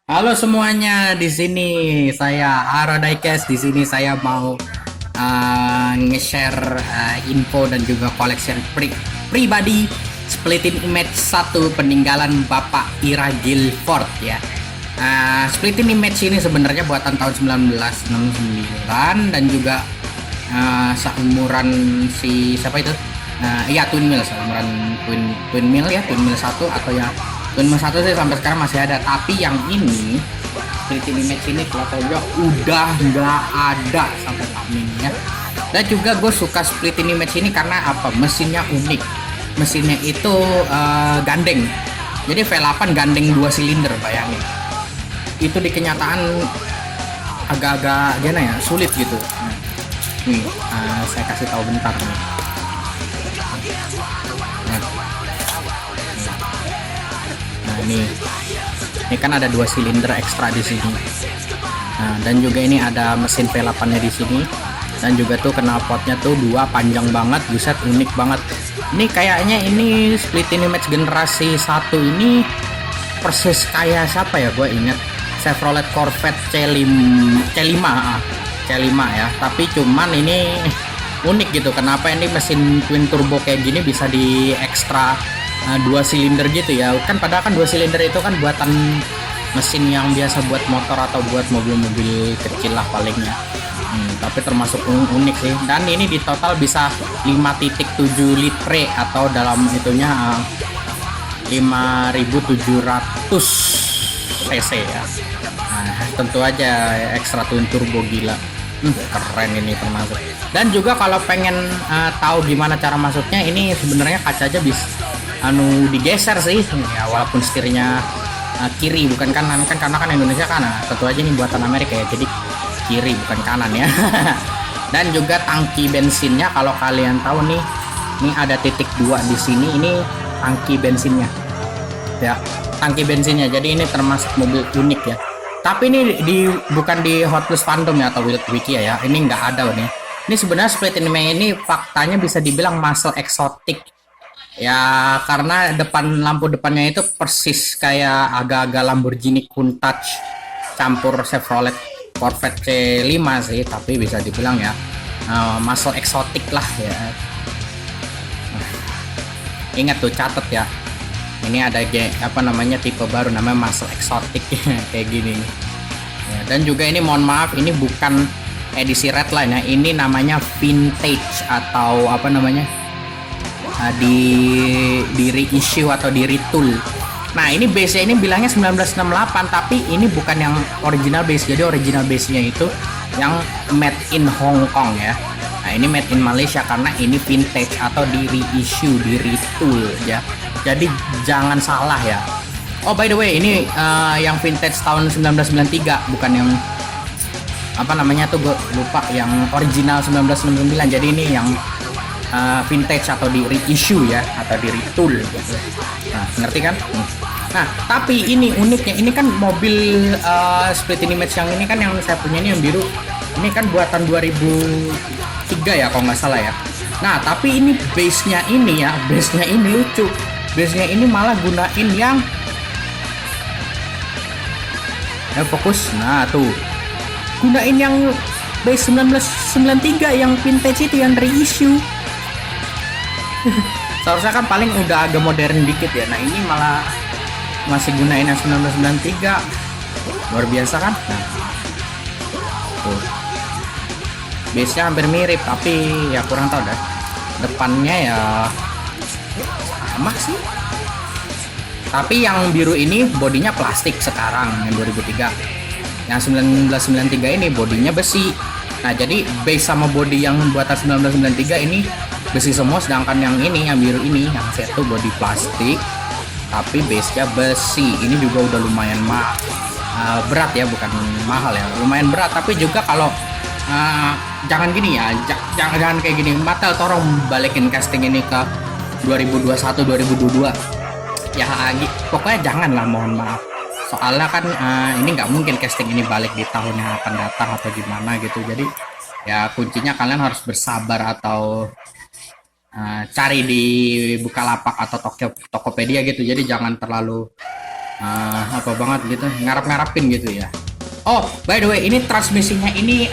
Halo semuanya, di sini saya Aradaikes. Di sini saya mau nge-share info dan juga koleksi pribadi Splitting Image 1 peninggalan Bapak Ira Gilford ya. Splitting Image ini sebenarnya buatan tahun 1969 dan juga seumuran si siapa itu? Iya, Twin Mill, seumuran Twin Mill ya, Twin Mill 1 atau ya Twin Mill 1 sih sampai sekarang masih ada, tapi yang ini Splitting Image ini klotonya udah nggak ada sampai saat ini ya. Dan juga gue suka Splitting Image ini karena apa? Mesinnya unik. Mesinnya itu gandeng. Jadi V8 gandeng 2 silinder, bayangin. Itu di kenyataan agak-agak gimana ya? Sulit gitu. Nih, saya kasih tahu bentar nih. Nah, ini kan ada 2 silinder ekstra di sini. Nah, dan juga ini ada mesin V8-nya di sini. Dan juga tuh knalpotnya tuh 2 panjang banget, buset, unik banget. Ini kayaknya ini Splitting Image generasi 1 ini persis kayak siapa ya, gue inget Chevrolet Corvette C5 ya. Tapi cuman ini unik gitu, kenapa ini mesin twin turbo kayak gini bisa di ekstra 2 silinder gitu ya. Kan padahal kan 2 silinder itu kan buatan mesin yang biasa buat motor atau buat mobil-mobil kecil lah palingnya. Tapi termasuk unik sih. Dan ini di total bisa 5,7 litre atau dalam itunya 5.700 cc ya. Nah, tentu aja ekstra twin turbo, gila. Keren ini termasuk. Dan juga kalau pengen tahu gimana cara masuknya, ini sebenarnya kaca aja bisa digeser sih ya, walaupun setirnya kiri bukan kanan kan, karena kan Indonesia kanan. Tentu aja ini buatan Amerika ya, jadi kiri bukan kanan ya. Dan juga tangki bensinnya, kalau kalian tahu nih, ini ada titik 2 di sini, ini tangki bensinnya ya, tangki bensinnya. Jadi ini termasuk mobil unik ya. Tapi ini bukan di Hot Wheels Fandom ya atau Wiki ya, ini nggak ada nih. Ini sebenarnya Splitting Image ini faktanya bisa dibilang muscle eksotik ya, karena lampu depannya itu persis kayak agak-agak Lamborghini Countach campur Chevrolet Corvette C5 sih, tapi bisa dibilang ya muscle eksotik lah ya. Ingat tuh, catet ya, ini ada apa namanya, tipe baru namanya muscle eksotik kayak gini ya. Dan juga ini mohon maaf, ini bukan edisi redline ya, ini namanya vintage atau apa namanya, di reissue atau di retool. Nah, ini base nya ini bilangnya 1968, tapi ini bukan yang original base. Jadi original base nya itu yang made in Hong Kong ya. Nah, ini made in Malaysia karena ini vintage atau di reissue, di retool ya. Jadi jangan salah ya. Oh, by the way, ini yang vintage tahun 1993, bukan yang apa namanya tuh, gue lupa, yang original 1999. Jadi ini yang vintage atau di reissue ya, atau di retool gitu. Nah, ngerti kan? Nah, tapi ini uniknya, ini kan mobil Splitting Image yang ini kan, yang saya punya ini yang biru, ini kan buatan 2003 ya kalau nggak salah ya. Nah, tapi ini base-nya ini ya, base-nya ini lucu. Base-nya ini malah gunain yang fokus. Nah, tuh. Gunain yang base 1993 yang vintage itu, yang reissue. Seharusnya kan paling udah agak modern dikit ya. Nah, ini malah masih gunain yang 1993. Luar biasa kan? Nah, tuh. Base-nya hampir mirip, tapi ya kurang tahu dah. Depannya ya sama sih. Tapi yang biru ini bodinya plastik sekarang, yang 2003. Yang 1993 ini bodinya besi. Nah, jadi base sama body yang buatan 1993 ini besi semua, sedangkan yang ini, yang biru ini, yang satu body plastik tapi base-nya besi. Ini juga udah lumayan berat ya, bukan mahal ya, lumayan berat. Tapi juga kalau jangan gini ya, jangan kayak gini. Mattel tolong balikin casting ini ke 2021 2022 ya, pokoknya jangan lah, mohon maaf. Soalnya kan ini nggak mungkin casting ini balik di tahun yang akan datang atau gimana gitu. Jadi ya kuncinya kalian harus bersabar atau cari di Bukalapak atau Tokopedia gitu. Jadi jangan terlalu apa banget gitu, ngarap-ngarapin gitu ya. Oh, by the way, ini transmisinya ini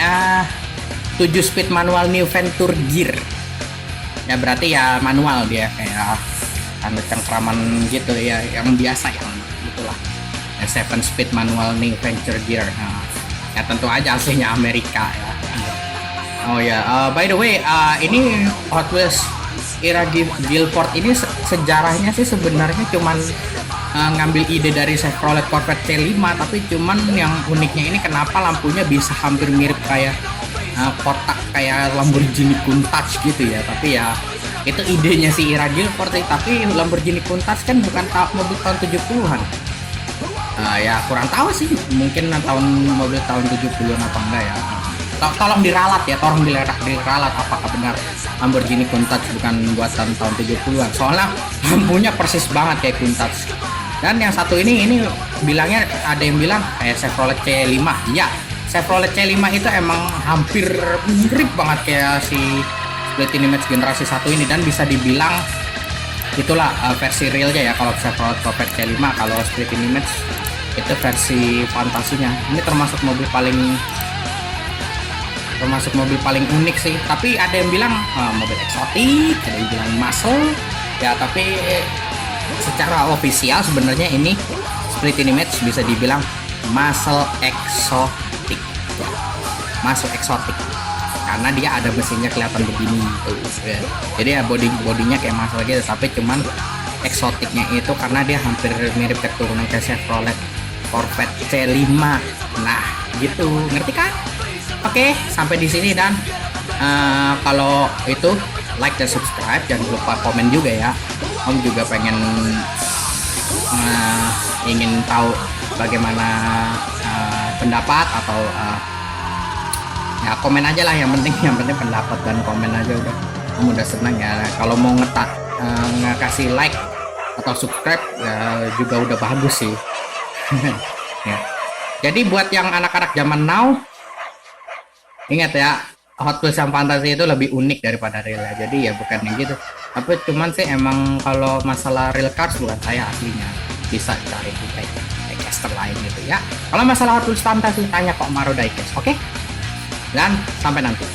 7 speed manual New Venture Gear. Ya berarti ya manual dia, kayak anu cengkraman gitu ya, yang biasa yang gitulah. Ya, 7 speed manual New Venture Gear. Nah, ya tentu aja aslinya Amerika ya. Oh ya, by the way, ini Hot Wheels era Guilford ini sejarahnya sih sebenarnya cuman ngambil ide dari Chevrolet Corvette C5, tapi cuman yang uniknya ini kenapa lampunya bisa hampir mirip kayak kotak kayak Lamborghini Countach gitu ya. Tapi ya itu idenya si Ira Guilford sih, tapi Lamborghini Countach kan bukan mobil tahun 70-an. Ya kurang tahu sih, mungkin mobil tahun 70-an apa enggak ya. Tolong diralat ya, diralat apakah benar Lamborghini Countach bukan buatan tahun 70-an. Soalnya lampunya persis banget kayak Countach. Dan yang satu ini bilangnya, ada yang bilang kayak Chevrolet C5. Iya, Chevrolet C5 itu emang hampir mirip banget kayak si Split Image generasi 1 ini, dan bisa dibilang itulah versi realnya ya kalau Chevrolet Corvette C5. Kalau Split Image itu versi fantasinya. Ini termasuk mobil paling unik sih. Tapi ada yang bilang mobil eksotik, ada yang bilang muscle ya, tapi secara ofisial sebenarnya ini Split Image bisa dibilang muscle eksotik ya. Muscle eksotik karena dia ada mesinnya kelihatan begini tuh ya. Jadi ya bodinya kayak muscle gitu, tapi cuman eksotiknya itu karena dia hampir mirip keturunan ke Chevrolet Corvette C5. Nah gitu, ngerti kan? Oke, sampai di sini, dan kalau itu like dan subscribe, jangan lupa komen juga ya. Om juga pengen ingin tahu bagaimana pendapat atau ya komen aja lah, yang penting pendapat dan komen aja udah. Om udah senang ya. Kalau mau ngasih like atau subscribe ya juga udah bagus sih. Ya. Jadi buat yang anak-anak zaman now, ingat ya, Hot Wheels yang fantasi itu lebih unik daripada real ya. Jadi ya bukan yang gitu, tapi cuman sih emang kalau masalah real cars bukan saya aslinya, bisa cari di diecaster lain gitu ya. Kalau masalah Hot Wheels fantasi tanya Pak Maro Diecast, oke? Dan sampai nanti.